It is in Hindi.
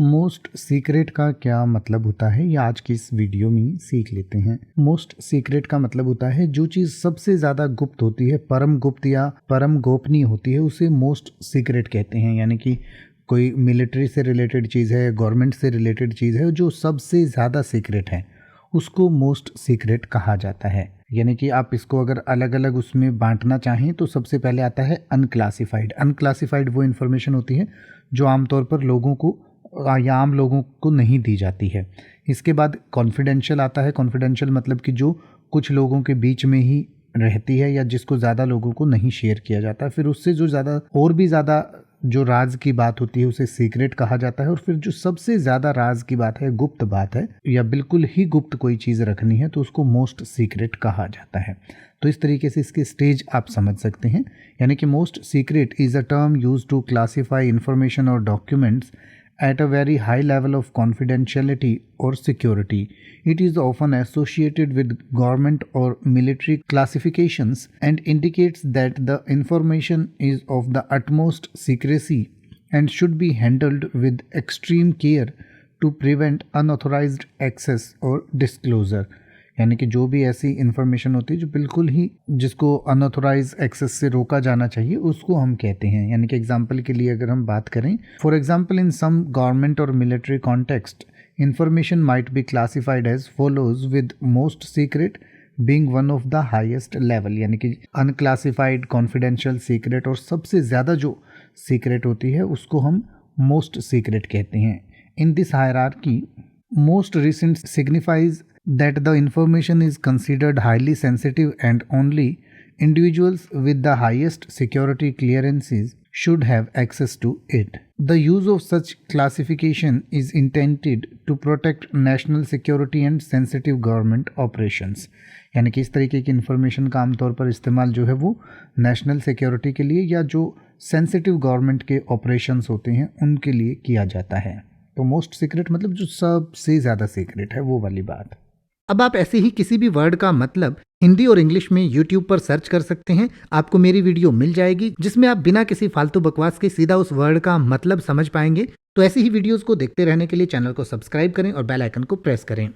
मोस्ट सीक्रेट का क्या मतलब होता है, ये आज की इस वीडियो में सीख लेते हैं। मोस्ट सीक्रेट का मतलब होता है जो चीज़ सबसे ज़्यादा गुप्त होती है, परम गुप्त या परम गोपनीय होती है, उसे मोस्ट सीक्रेट कहते हैं। यानी कि कोई मिलिट्री से रिलेटेड चीज़ है, गवर्नमेंट से रिलेटेड चीज़ है, जो सबसे ज़्यादा सीक्रेट है, उसको मोस्ट सीक्रेट कहा जाता है। यानी कि आप इसको अगर अलग अलग उसमें बांटना चाहें तो सबसे पहले आता है अनक्लासिफाइड। अनक्लासिफाइड वो इन्फॉर्मेशन होती है जो आमतौर पर लोगों को या आम लोगों को नहीं दी जाती है। इसके बाद कॉन्फिडेंशियल आता है। कॉन्फिडेंशियल मतलब कि जो कुछ लोगों के बीच में ही रहती है या जिसको ज़्यादा लोगों को नहीं शेयर किया जाता। फिर उससे जो ज़्यादा और भी ज़्यादा जो राज की बात होती है उसे सीक्रेट कहा जाता है। और फिर जो सबसे ज़्यादा राज की बात है, गुप्त बात है या बिल्कुल ही गुप्त कोई चीज़ रखनी है तो उसको मोस्ट सीक्रेट कहा जाता है। तो इस तरीके से इसके स्टेज आप समझ सकते हैं। यानी कि most secret is a term use to classify information और documents at a very high level of confidentiality or security. It is often associated with government or military classifications and indicates that the information is of the utmost secrecy and should be handled with extreme care to prevent unauthorized access or disclosure. यानी कि जो भी ऐसी इंफॉर्मेशन होती है जो बिल्कुल ही जिसको अनऑथोराइज एक्सेस से रोका जाना चाहिए उसको हम कहते हैं। यानी कि एग्जांपल के लिए अगर हम बात करें, for example in some government or military context information might be classified as follows with most secret being one of the highest level. यानी कि अनक्लासिफाइड, कॉन्फिडेंशियल, सीक्रेट और सबसे ज़्यादा जो सीक्रेट होती है उसको हम मोस्ट सीक्रेट कहते हैं। In this hierarchy most recent signifies that the information is considered highly sensitive and only individuals with the highest security clearances should have access to it. The use of such classification is intended to protect national security and sensitive government operations. यानी कि इस तरीके की इंफॉर्मेशन का आमतौर पर इस्तेमाल जो है वो नेशनल सिक्योरिटी के लिए या जो सेंसिटिव गवर्नमेंट के ऑपरेशंस होते हैं उनके लिए किया जाता है। तो मोस्ट सीक्रेट मतलब जो सबसे ज़्यादा सीक्रेट है वो वाली बात। अब आप ऐसे ही किसी भी वर्ड का मतलब हिंदी और इंग्लिश में YouTube पर सर्च कर सकते हैं। आपको मेरी वीडियो मिल जाएगी जिसमें आप बिना किसी फालतू बकवास के सीधा उस वर्ड का मतलब समझ पाएंगे। तो ऐसी ही वीडियोस को देखते रहने के लिए चैनल को सब्सक्राइब करें और बेल आइकन को प्रेस करें।